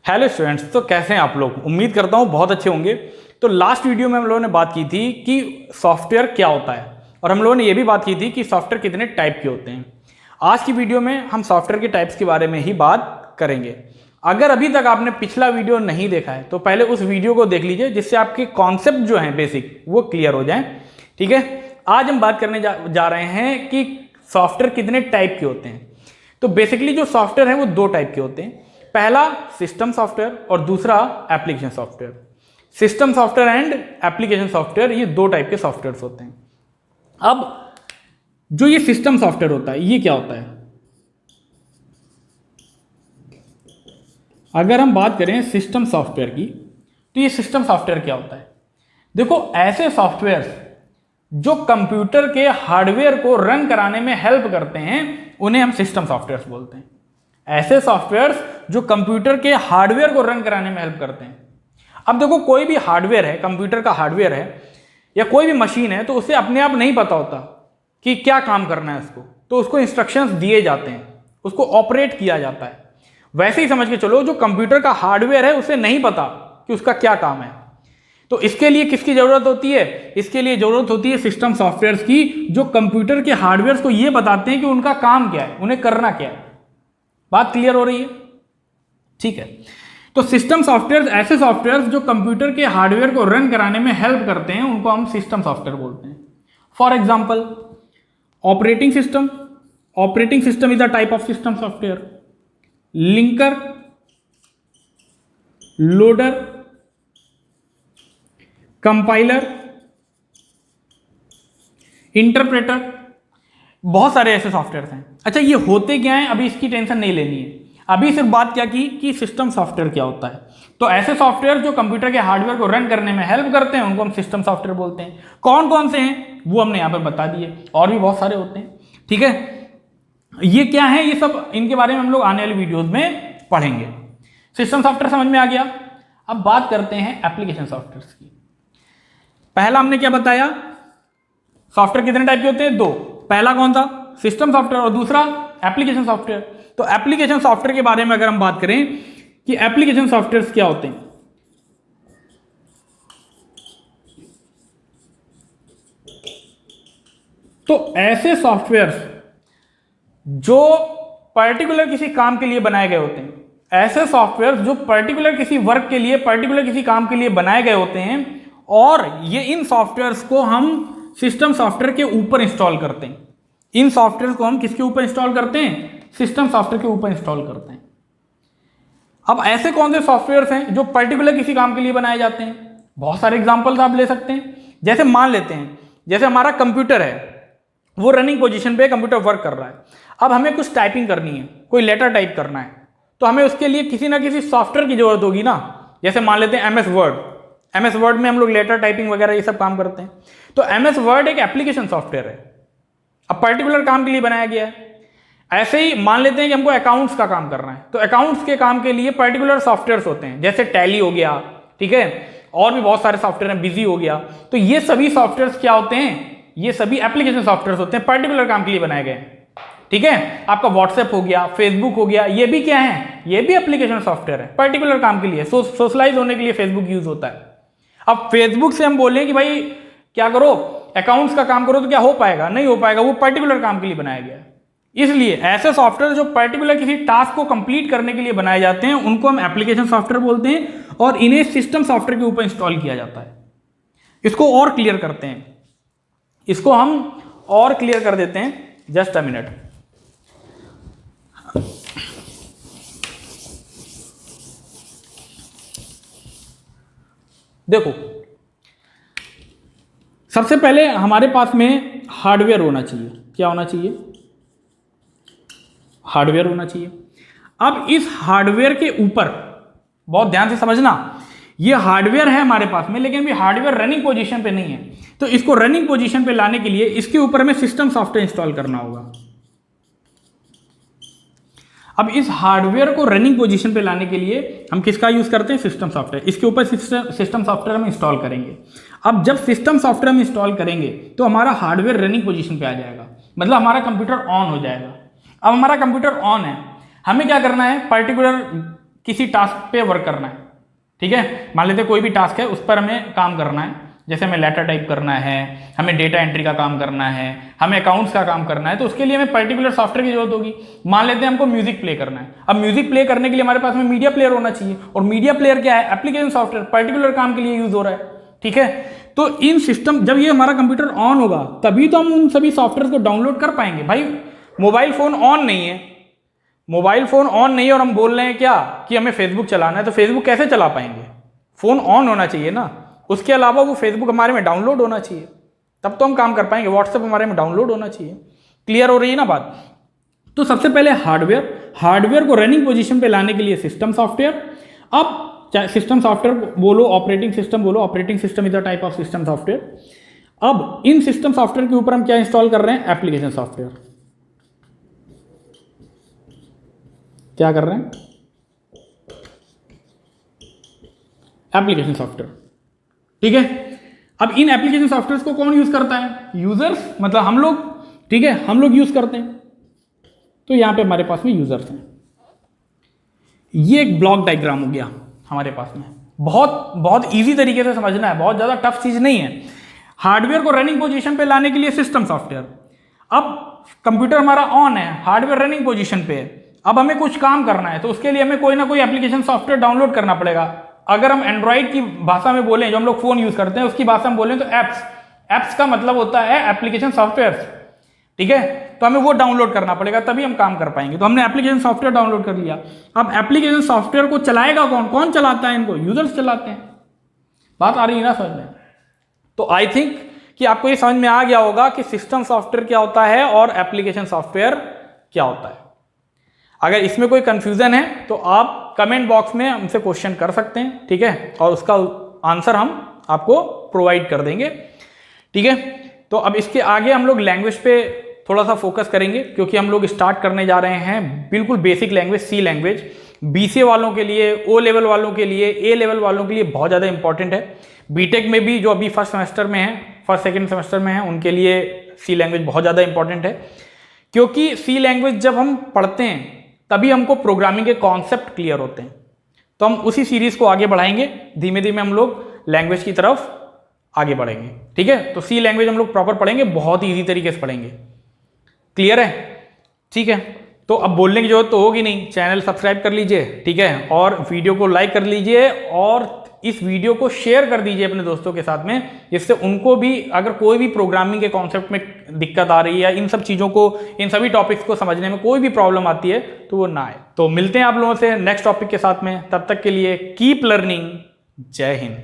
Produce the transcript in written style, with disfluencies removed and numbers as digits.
Hello students, तो कैसे हैं आप लोग। उम्मीद करता हूँ बहुत अच्छे होंगे। तो लास्ट वीडियो में हम लोगों ने बात की थी कि सॉफ्टवेयर क्या होता है और हम लोगों ने ये भी बात की थी कि सॉफ्टवेयर कितने टाइप के होते हैं। आज की वीडियो में हम सॉफ्टवेयर के टाइप्स के बारे में ही बात करेंगे। अगर अभी तक आपने पिछला वीडियो नहीं देखा है तो पहले उस वीडियो को देख लीजिए, जिससे आपके कॉन्सेप्ट जो हैं बेसिक वो क्लियर हो जाए। ठीक है, आज हम बात करने जा रहे हैं कि सॉफ्टवेयर कितने टाइप के होते हैं। तो बेसिकली जो सॉफ्टवेयर है वो दो टाइप के होते हैं। पहला सिस्टम सॉफ्टवेयर और दूसरा application software. System software and application software, ये दो टाइप के सॉफ्टवेयर होते हैं। अब जो ये सिस्टम सॉफ्टवेयर होता है ये क्या होता है। अगर हम बात करें सिस्टम सॉफ्टवेयर की तो ये सिस्टम सॉफ्टवेयर क्या होता है। देखो, ऐसे सॉफ्टवेयर जो कंप्यूटर के हार्डवेयर को रन कराने में हेल्प करते हैं उन्हें हम सिस्टम सॉफ्टवेयर बोलते हैं। ऐसे सॉफ्टवेयर जो कंप्यूटर के हार्डवेयर को रन कराने में हेल्प करते हैं। अब देखो, कोई भी हार्डवेयर है, कंप्यूटर का हार्डवेयर है या कोई भी मशीन है, तो उसे अपने आप नहीं पता होता कि क्या काम करना है उसको, तो उसको इंस्ट्रक्शंस दिए जाते हैं, उसको ऑपरेट किया जाता है। वैसे ही समझ के चलो, जो कंप्यूटर का हार्डवेयर है उसे नहीं पता कि उसका क्या काम है। तो इसके लिए किसकी जरूरत होती है? इसके लिए जरूरत होती है सिस्टम सॉफ्टवेयर की, जो कंप्यूटर के हार्डवेयर को यह बताते हैं कि उनका काम क्या है, उन्हें करना क्या है। बात क्लियर हो रही है? ठीक है। तो सिस्टम सॉफ्टवेयर ऐसे सॉफ्टवेयर जो कंप्यूटर के हार्डवेयर को रन कराने में हेल्प करते हैं, उनको हम सिस्टम सॉफ्टवेयर बोलते हैं। For example, operating system. Operating system is a type of system software. Linker, loader, compiler, interpreter, बहुत सारे ऐसे सॉफ्टवेयर हैं। अच्छा, ये होते क्या हैं अभी इसकी टेंशन नहीं लेनी है। अभी सिर्फ बात क्या की कि सिस्टम सॉफ्टवेयर क्या होता है। तो ऐसे सॉफ्टवेयर जो कंप्यूटर के हार्डवेयर को रन करने में हेल्प करते हैं उनको हम सिस्टम सॉफ्टवेयर बोलते हैं। कौन कौन से हैं वो हमने यहां पर बता दिए, और भी बहुत सारे होते हैं। ठीक है, ये क्या है, ये सब इनके बारे में हम लोग आने वाली वीडियोज में पढ़ेंगे। सिस्टम सॉफ्टवेयर समझ में आ गया। अब बात करते हैं एप्लीकेशन सॉफ्टवेयर की। पहला हमने क्या बताया, सॉफ्टवेयर कितने टाइप के होते हैं? दो। पहला कौन था? सिस्टम सॉफ्टवेयर, और दूसरा एप्लीकेशन सॉफ्टवेयर। तो एप्लीकेशन सॉफ्टवेयर के बारे में अगर हम बात करें कि एप्लीकेशन सॉफ्टवेयर क्या होते हैं, तो ऐसे सॉफ्टवेयर जो पर्टिकुलर किसी काम के लिए बनाए गए होते हैं। ऐसे सॉफ्टवेयर जो पर्टिकुलर किसी वर्क के लिए, पर्टिकुलर किसी काम के लिए बनाए गए होते हैं, और ये इन सॉफ्टवेयर्स को हम सिस्टम सॉफ्टवेयर के ऊपर इंस्टॉल करते हैं। इन सॉफ्टवेयर को हम किसके ऊपर इंस्टॉल करते हैं? सिस्टम सॉफ्टवेयर के ऊपर इंस्टॉल करते हैं। अब ऐसे कौन से सॉफ्टवेयर हैं जो पर्टिकुलर किसी काम के लिए बनाए जाते हैं? बहुत सारे एग्जांपल्स आप ले सकते हैं। जैसे मान लेते हैं, जैसे हमारा कंप्यूटर है, वो रनिंग पोजीशन पे कंप्यूटर वर्क कर रहा है। अब हमें कुछ टाइपिंग करनी है, कोई लेटर टाइप करना है, तो हमें उसके लिए किसी ना किसी सॉफ्टवेयर की जरूरत होगी ना। जैसे मान लेते हैं MS वर्ड। MS वर्ड में हम लोग लेटर टाइपिंग वगैरह ये सब काम करते हैं। तो MS वर्ड एक एप्लीकेशन सॉफ्टवेयर है, अब पर्टिकुलर काम के लिए बनाया गया है। ऐसे ही मान लेते हैं कि हमको अकाउंट्स का काम करना है, तो अकाउंट्स के काम के लिए पर्टिकुलर सॉफ्टवेयर्स होते हैं, जैसे टैली हो गया, ठीक है, और भी बहुत सारे सॉफ्टवेयर हैं, बिजी हो गया। तो ये सभी सॉफ्टवेयर्स क्या होते हैं? ये सभी एप्लीकेशन सॉफ्टवेयर होते हैं, पर्टिकुलर काम के लिए बनाए गए हैं। ठीक है, आपका व्हाट्सएप हो गया, फेसबुक हो गया, ये भी क्या है? ये भी एप्लीकेशन सॉफ्टवेयर है, पर्टिकुलर काम के लिए। सोशलाइज होने के लिए फेसबुक यूज होता है। अब फेसबुक से हम बोलें कि भाई क्या करो, अकाउंट्स का काम करो, तो क्या हो पाएगा? नहीं हो पाएगा, वो पर्टिकुलर काम के लिए बनाया गया है। इसलिए ऐसे सॉफ्टवेयर जो पर्टिकुलर किसी टास्क को कंप्लीट करने के लिए बनाए जाते हैं उनको हम एप्लीकेशन सॉफ्टवेयर बोलते हैं, और इन्हें सिस्टम सॉफ्टवेयर के ऊपर इंस्टॉल किया जाता है। इसको और क्लियर करते हैं, इसको हम और क्लियर कर देते हैं। Just a minute. देखो, सबसे पहले हमारे पास में हार्डवेयर होना चाहिए। क्या होना चाहिए? हार्डवेयर होना चाहिए। अब इस हार्डवेयर के ऊपर बहुत ध्यान से समझना, ये हार्डवेयर है हमारे पास में, लेकिन भी हार्डवेयर रनिंग पोजीशन पे नहीं है। तो इसको रनिंग पोजीशन पे लाने के लिए इसके ऊपर हमें सिस्टम सॉफ्टवेयर इंस्टॉल करना होगा। अब इस हार्डवेयर को रनिंग पोजीशन पे लाने के लिए हम किसका यूज करते हैं? System software. इसके ऊपर सिस्टम सॉफ्टवेयर हम इंस्टॉल करेंगे। अब जब सिस्टम सॉफ्टवेयर हम इंस्टॉल करेंगे तो हमारा हार्डवेयर रनिंग पोजीशन पे आ जाएगा, मतलब हमारा कंप्यूटर ऑन हो जाएगा। अब हमारा कंप्यूटर ऑन है, हमें क्या करना है? पर्टिकुलर किसी टास्क पे वर्क करना है, ठीक है। मान लेते कोई भी टास्क है उस पर हमें काम करना है, जैसे हमें लेटर टाइप करना है, हमें डेटा एंट्री का काम करना है, हमें अकाउंट्स का काम करना है, तो उसके लिए हमें पर्टिकुलर सॉफ्टवेयर की जरूरत होगी। मान लेते हैं हमको म्यूजिक प्ले करना है, अब म्यूजिक प्ले करने के लिए हमारे पास में मीडिया प्लेयर होना चाहिए, और मीडिया प्लेयर क्या है, एप्लीकेशन सॉफ्टवेयर, पर्टिकुलर काम के लिए यूज हो रहा है, ठीक है। तो इन सिस्टम, जब ये हमारा कंप्यूटर ऑन होगा तभी तो हम उन सभी सॉफ्टवेयर को डाउनलोड कर पाएंगे। भाई मोबाइल फोन ऑन नहीं है, मोबाइल फोन ऑन नहीं है और हम बोल रहे हैं क्या कि हमें फेसबुक चलाना है, तो फेसबुक कैसे चला पाएंगे? फोन ऑन होना चाहिए ना, उसके अलावा वो फेसबुक हमारे में डाउनलोड होना चाहिए, तब तो हम काम कर पाएंगे। व्हाट्सएप हमारे में डाउनलोड होना चाहिए। क्लियर हो रही है ना बात? तो सबसे पहले हार्डवेयर को रनिंग पोजीशन पे लाने के लिए सिस्टम सॉफ्टवेयर। अब सिस्टम सॉफ्टवेयर बोलो, ऑपरेटिंग सिस्टम बोलो, operating system is a type of system software. अब इन सिस्टम सॉफ्टवेयर के ऊपर हम क्या इंस्टॉल कर रहे हैं? Application software. क्या कर रहे हैं? एप्लीकेशन सॉफ्टवेयर, ठीक है। अब इन एप्लीकेशन सॉफ्टवेयर को कौन यूज करता है? यूजर्स, मतलब हम लोग, ठीक है, हम लोग यूज करते हैं। तो यहां पे हमारे पास में यूजर्स हैं। ये एक ब्लॉक डायग्राम हो गया हमारे पास में। बहुत इजी तरीके से समझना है, बहुत ज्यादा टफ चीज नहीं है। हार्डवेयर को रनिंग पोजीशन पे लाने के लिए सिस्टम सॉफ्टवेयर। अब कंप्यूटर हमारा ऑन है, हार्डवेयर रनिंग पोजीशन पे है, अब हमें कुछ काम करना है, तो उसके लिए हमें कोई ना कोई एप्लीकेशन सॉफ्टवेयर डाउनलोड करना पड़ेगा। अगर हम एंड्रॉइड की भाषा में बोलें, जो हम लोग फोन यूज करते हैं उसकी भाषा में बोलें, तो एप्स का मतलब होता है एप्लीकेशन सॉफ्टवेयर, ठीक है। तो हमें वो डाउनलोड करना पड़ेगा, तभी हम काम कर पाएंगे। तो हमने एप्लीकेशन सॉफ्टवेयर डाउनलोड कर लिया। अब एप्लीकेशन सॉफ्टवेयर को चलाएगा कौन चलाता है इनको? यूजर्स चलाते हैं। बात आ रही है ना समझ में? तो आई थिंक कि आपको ये समझ में आ गया होगा कि सिस्टम सॉफ्टवेयर क्या होता है और एप्लीकेशन सॉफ्टवेयर क्या होता है। अगर इसमें कोई कंफ्यूजन है तो आप कमेंट बॉक्स में हमसे क्वेश्चन कर सकते हैं, ठीक है, और उसका आंसर हम आपको प्रोवाइड कर देंगे, ठीक है। तो अब इसके आगे हम लोग लैंग्वेज पे थोड़ा सा फोकस करेंगे, क्योंकि हम लोग स्टार्ट करने जा रहे हैं बिल्कुल बेसिक लैंग्वेज, सी लैंग्वेज। बीसीए वालों के लिए, ओ लेवल वालों के लिए, ए लेवल वालों के लिए बहुत ज़्यादा इंपॉर्टेंट है। बीटेक में भी जो अभी फर्स्ट सेमेस्टर में है, फर्स्ट सेकेंड सेमेस्टर में है, उनके लिए सी लैंग्वेज बहुत ज़्यादा इंपॉर्टेंट है, क्योंकि सी लैंग्वेज जब हम पढ़ते हैं तभी हमको प्रोग्रामिंग के कॉन्सेप्ट क्लियर होते हैं। तो हम उसी सीरीज को आगे बढ़ाएंगे, धीमे धीमे हम लोग लैंग्वेज की तरफ आगे बढ़ेंगे, ठीक है। तो सी लैंग्वेज हम लोग प्रॉपर पढ़ेंगे, बहुत ही ईजी तरीके से पढ़ेंगे। क्लियर है? ठीक है। तो अब बोलने की जरूरत तो होगी नहीं, चैनल सब्सक्राइब कर लीजिए, ठीक है, और वीडियो को लाइक कर लीजिए, और इस वीडियो को शेयर कर दीजिए अपने दोस्तों के साथ में, जिससे उनको भी अगर कोई भी प्रोग्रामिंग के कॉन्सेप्ट में दिक्कत आ रही है या इन सब चीज़ों को, इन सभी टॉपिक्स को समझने में कोई भी प्रॉब्लम आती है तो वो ना आए। तो मिलते हैं आप लोगों से नेक्स्ट टॉपिक के साथ में, तब तक के लिए कीप लर्निंग। जय हिंद।